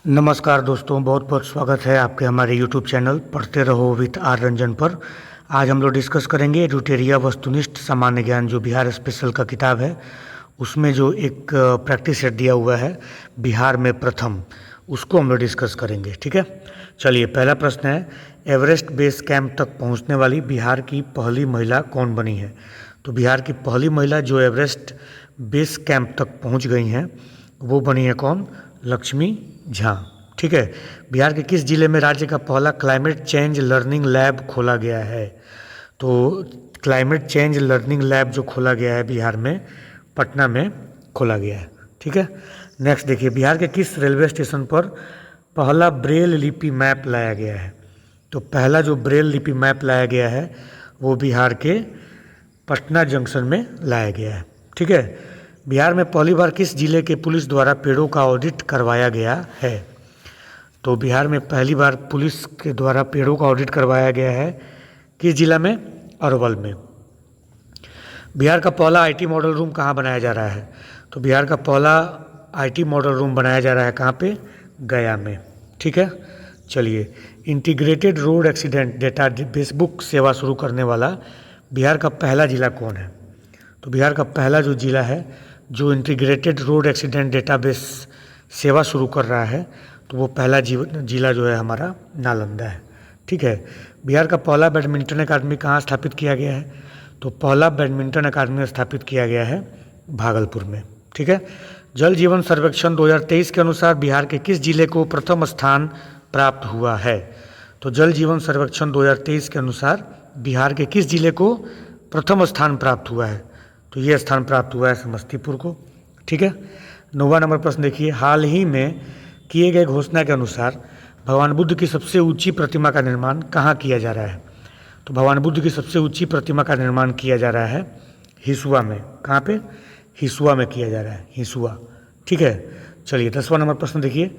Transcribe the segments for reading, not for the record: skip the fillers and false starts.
नमस्कार दोस्तों, बहुत बहुत स्वागत है आपके हमारे YouTube चैनल पढ़ते रहो विथ आर रंजन पर। आज हम लोग डिस्कस करेंगे एडुटेरिया वस्तुनिष्ठ सामान्य ज्ञान जो बिहार स्पेशल का किताब है, उसमें जो एक प्रैक्टिस सेट दिया हुआ है बिहार में प्रथम, उसको हम लोग डिस्कस करेंगे। ठीक है, चलिए पहला प्रश्न है, एवरेस्ट बेस कैंप तक पहुंचने वाली बिहार की पहली महिला कौन बनी है? तो बिहार की पहली महिला जो एवरेस्ट बेस कैंप तक पहुंच गई हैं वो बनी है कौन? लक्ष्मी झा। ठीक है, बिहार के किस जिले में राज्य का पहला क्लाइमेट चेंज लर्निंग लैब खोला गया है? तो क्लाइमेट चेंज लर्निंग लैब जो खोला गया है बिहार में, पटना में खोला गया है। ठीक है, नेक्स्ट देखिए, बिहार के किस रेलवे स्टेशन पर पहला ब्रेल लिपि मैप लाया गया है? तो पहला जो ब्रेल लिपि मैप लाया गया है वो बिहार के पटना जंक्शन में लाया गया है। ठीक है, बिहार में पहली बार किस जिले के पुलिस द्वारा पेड़ों का ऑडिट करवाया गया है? तो बिहार में पहली बार पुलिस के द्वारा पेड़ों का ऑडिट करवाया गया है किस जिला में? अरवल में। बिहार का पहला आईटी मॉडल रूम कहाँ बनाया जा रहा है? तो बिहार का पहला आईटी मॉडल रूम बनाया जा रहा है कहाँ पे? गया में। ठीक है, चलिए, integrated road accident database book सेवा शुरू करने वाला बिहार का पहला जिला कौन है? तो बिहार का पहला जो जिला है जो इंटीग्रेटेड रोड एक्सीडेंट डेटाबेस सेवा शुरू कर रहा है, तो वो पहला जिला जो है हमारा नालंदा है। ठीक है, बिहार का पहला बैडमिंटन अकादमी कहाँ स्थापित किया गया है? तो पहला बैडमिंटन अकादमी स्थापित किया गया है भागलपुर में। ठीक है, जल जीवन सर्वेक्षण 2023 के अनुसार बिहार के किस जिले को प्रथम स्थान प्राप्त हुआ है? तो जल जीवन सर्वेक्षण 2023 के अनुसार बिहार के किस जिले को प्रथम स्थान प्राप्त हुआ है? तो ये स्थान प्राप्त हुआ है समस्तीपुर को। ठीक है, 9वां नंबर प्रश्न देखिए, हाल ही में किए गए घोषणा के अनुसार भगवान बुद्ध की सबसे ऊंची प्रतिमा का निर्माण कहाँ किया जा रहा है? तो भगवान बुद्ध की सबसे ऊंची प्रतिमा का निर्माण किया जा रहा है हिसुआ में। कहाँ पे? हिसुआ में किया जा रहा है, हिसुआ। ठीक है, चलिए 10वां नंबर प्रश्न देखिए,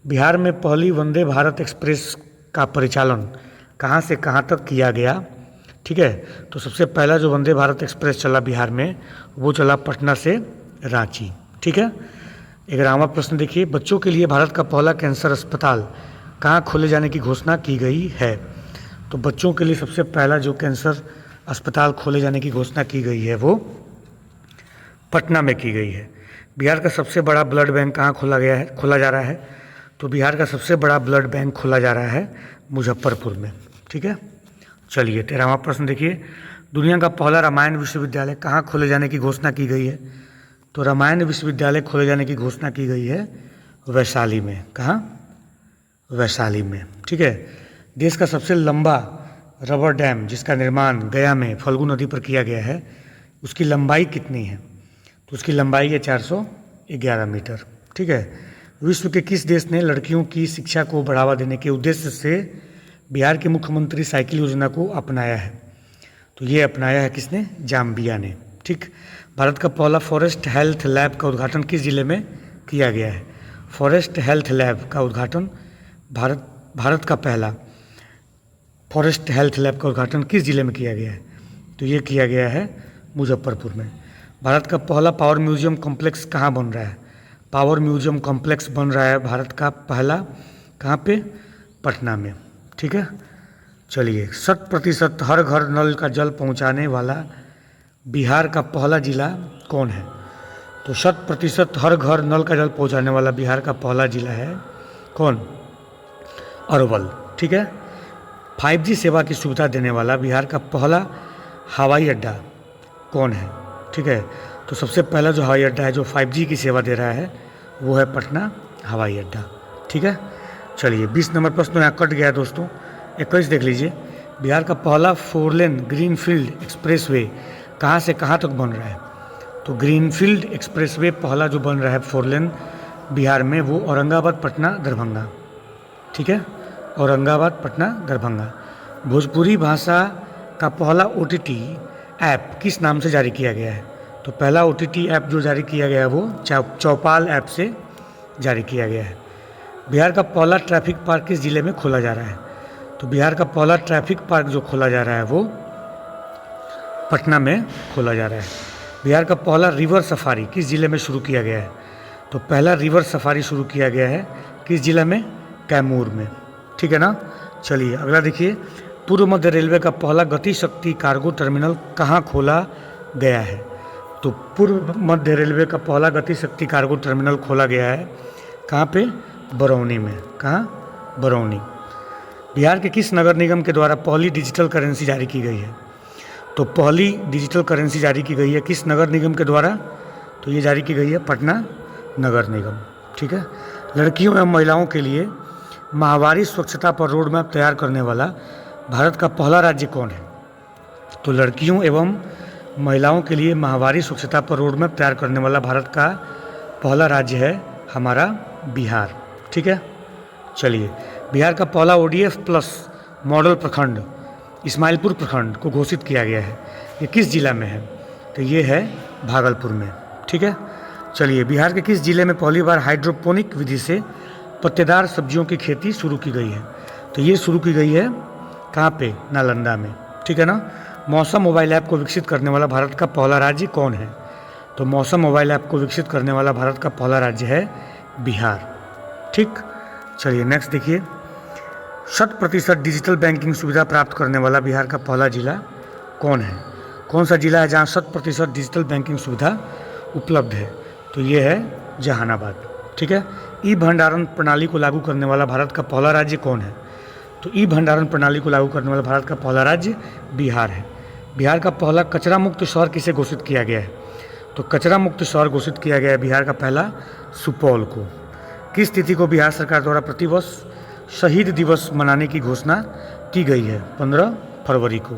बिहार में पहली वंदे भारत एक्सप्रेस का परिचालन कहाँ से कहाँ तक किया गया? ठीक है, तो सबसे पहला जो वंदे भारत एक्सप्रेस चला बिहार में वो चला पटना से रांची। ठीक है, 11वां प्रश्न देखिए, बच्चों के लिए भारत का पहला कैंसर अस्पताल कहाँ खोले जाने की घोषणा की गई है? तो बच्चों के लिए सबसे पहला जो कैंसर अस्पताल खोले जाने की घोषणा की गई है वो पटना में की गई है। बिहार का सबसे बड़ा ब्लड बैंक कहाँ खोला जा रहा है? तो बिहार का सबसे बड़ा ब्लड बैंक खोला जा रहा है मुजफ्फरपुर में। ठीक है, चलिए 13वां प्रश्न देखिए, दुनिया का पहला रामायण विश्वविद्यालय कहाँ खोले जाने की घोषणा की गई है? तो रामायण विश्वविद्यालय खोले जाने की घोषणा की गई है वैशाली में। कहाँ? वैशाली में। ठीक है, देश का सबसे लंबा रबर डैम जिसका निर्माण गया में फल्गु नदी पर किया गया है, उसकी लंबाई कितनी है? तो उसकी लंबाई है 411 मीटर। ठीक है, विश्व के किस देश ने लड़कियों की शिक्षा को बढ़ावा देने के उद्देश्य से बिहार के मुख्यमंत्री साइकिल योजना को अपनाया है? तो ये अपनाया है किसने? जाम्बिया ने। ठीक, भारत का पहला फॉरेस्ट हेल्थ लैब का उद्घाटन किस जिले में किया गया है? फॉरेस्ट हेल्थ लैब का उद्घाटन भारत का पहला फॉरेस्ट हेल्थ लैब का उद्घाटन किस जिले में किया गया है? तो ये किया गया है मुजफ्फरपुर में। भारत का पहला पावर म्यूजियम कॉम्प्लेक्स कहाँ बन रहा है? पावर म्यूजियम कॉम्प्लेक्स बन रहा है भारत का पहला, कहाँ पे? पटना में। ठीक है, चलिए, 100% हर घर नल का जल पहुंचाने वाला बिहार का पहला जिला कौन है? तो 100% हर घर नल का जल पहुंचाने वाला बिहार का पहला जिला है कौन? अरवल। ठीक है, 5G सेवा की सुविधा देने वाला बिहार का पहला हवाई अड्डा कौन है? ठीक है, तो सबसे पहला जो हवाई अड्डा है जो 5G की सेवा दे रहा है वो है पटना हवाई अड्डा। ठीक है, चलिए 20 नंबर प्रश्न यहाँ कट गया दोस्तों। 21 देख लीजिए, बिहार का पहला 4 लेन ग्रीनफील्ड एक्सप्रेसवे कहाँ से कहाँ तक बन रहा है? तो ग्रीनफील्ड एक्सप्रेसवे पहला जो बन रहा है 4 लेन बिहार में वो औरंगाबाद पटना दरभंगा। ठीक है, औरंगाबाद पटना दरभंगा। भोजपुरी भाषा का पहला OTT ऐप किस नाम से जारी किया गया है? तो पहला OTT ऐप जो जारी किया गया है वो चौपाल ऐप से जारी किया गया है। बिहार का पहला ट्रैफिक पार्क किस जिले में खोला जा रहा है? तो बिहार का पहला ट्रैफिक पार्क जो खोला जा रहा है वो पटना में खोला जा रहा है। बिहार का पहला रिवर सफारी किस जिले में शुरू किया गया है? तो पहला रिवर सफारी शुरू किया गया है किस जिला में? कैमूर में। ठीक है ना। चलिए अगला देखिए, पूर्व मध्य रेलवे का पहला गति शक्ति कार्गो टर्मिनल कहाँ खोला गया है? तो पूर्व मध्य रेलवे का पहला गति शक्ति कार्गो टर्मिनल खोला गया है कहाँ पे? बरौनी में। कहाँ? बरौनी। बिहार के किस नगर निगम के द्वारा पहली डिजिटल करेंसी जारी की गई है? तो पहली डिजिटल करेंसी जारी की गई है किस नगर निगम के द्वारा? तो ये जारी की गई है पटना नगर निगम। ठीक है। लड़कियों एवं महिलाओं के लिए माहवारी स्वच्छता पर रोड मैप तैयार करने वाला भारत का पहला राज्य कौन है? तो लड़कियों एवं महिलाओं के लिए माहवारी स्वच्छता पर रोड मैप तैयार करने वाला भारत का पहला राज्य है हमारा बिहार। ठीक है। चलिए, बिहार का पहला ODF प्लस मॉडल प्रखंड इस्माइलपुर प्रखंड को घोषित किया गया है। ये किस जिला में है? तो ये है भागलपुर में। ठीक है। चलिए, बिहार के किस जिले में पहली बार हाइड्रोपोनिक विधि से पत्तेदार सब्जियों की खेती शुरू की गई है? तो ये शुरू की गई है कहाँ पे? नालंदा में। ठीक है ना। मौसम मोबाइल ऐप को विकसित करने वाला भारत का पहला राज्य कौन है? तो मौसम मोबाइल ऐप को विकसित करने वाला भारत का पहला राज्य है बिहार। ठीक। चलिए नेक्स्ट देखिए, 100% डिजिटल बैंकिंग सुविधा प्राप्त करने वाला बिहार का पहला जिला कौन है? कौन सा जिला है जहाँ 100% डिजिटल बैंकिंग सुविधा उपलब्ध है? तो ये है जहानाबाद। ठीक है। ई भंडारण प्रणाली को लागू करने वाला भारत का पहला राज्य कौन है? तो ई भंडारण प्रणाली को लागू करने वाला भारत का पहला राज्य बिहार है। बिहार का पहला कचरा मुक्त शहर किसे घोषित किया गया है? तो कचरा मुक्त शहर घोषित किया गया है बिहार का पहला सुपौल को। किस तिथि को बिहार सरकार द्वारा प्रतिवर्ष शहीद दिवस मनाने की घोषणा की गई है? 15 फरवरी को।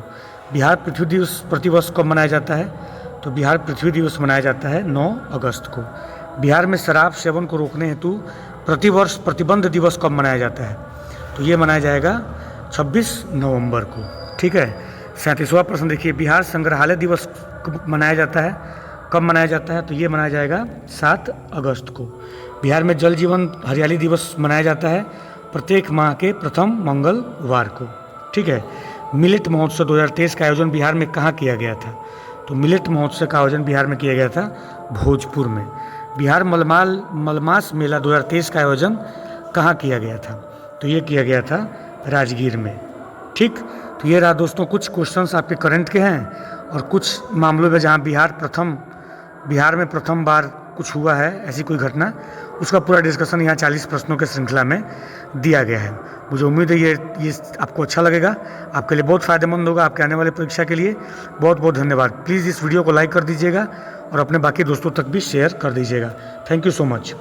बिहार पृथ्वी दिवस प्रतिवर्ष कब मनाया जाता है? तो बिहार पृथ्वी दिवस मनाया जाता है 9 अगस्त को। बिहार में शराब सेवन को रोकने हेतु प्रतिवर्ष प्रतिबंध दिवस कब मनाया जाता है? तो ये मनाया जाएगा 26 नवंबर को। ठीक है। 37वां प्रश्न देखिए, बिहार संग्रहालय दिवस कब मनाया जाता है? कब मनाया जाता है? तो ये मनाया जाएगा 7 अगस्त को। बिहार में जल जीवन हरियाली दिवस मनाया जाता है प्रत्येक माह के प्रथम मंगलवार को। ठीक है। मिलेट महोत्सव 2023 का आयोजन बिहार में कहाँ किया गया था? तो मिलेट महोत्सव का आयोजन बिहार में किया गया था भोजपुर में। बिहार मलमास मेला 2023 का आयोजन कहाँ किया गया था? तो ये किया गया था राजगीर में। ठीक। तो ये रहा दोस्तों कुछ क्वेश्चंस आपके करंट के हैं और कुछ मामलों में जहाँ बिहार में प्रथम बार कुछ हुआ है ऐसी कोई घटना, उसका पूरा डिस्कशन यहाँ 40 प्रश्नों के श्रृंखला में दिया गया है। मुझे उम्मीद है ये आपको अच्छा लगेगा, आपके लिए बहुत फ़ायदेमंद होगा आपके आने वाले परीक्षा के लिए। बहुत बहुत धन्यवाद। प्लीज़ इस वीडियो को लाइक कर दीजिएगा और अपने बाकी दोस्तों तक भी शेयर कर दीजिएगा। Thank you so much.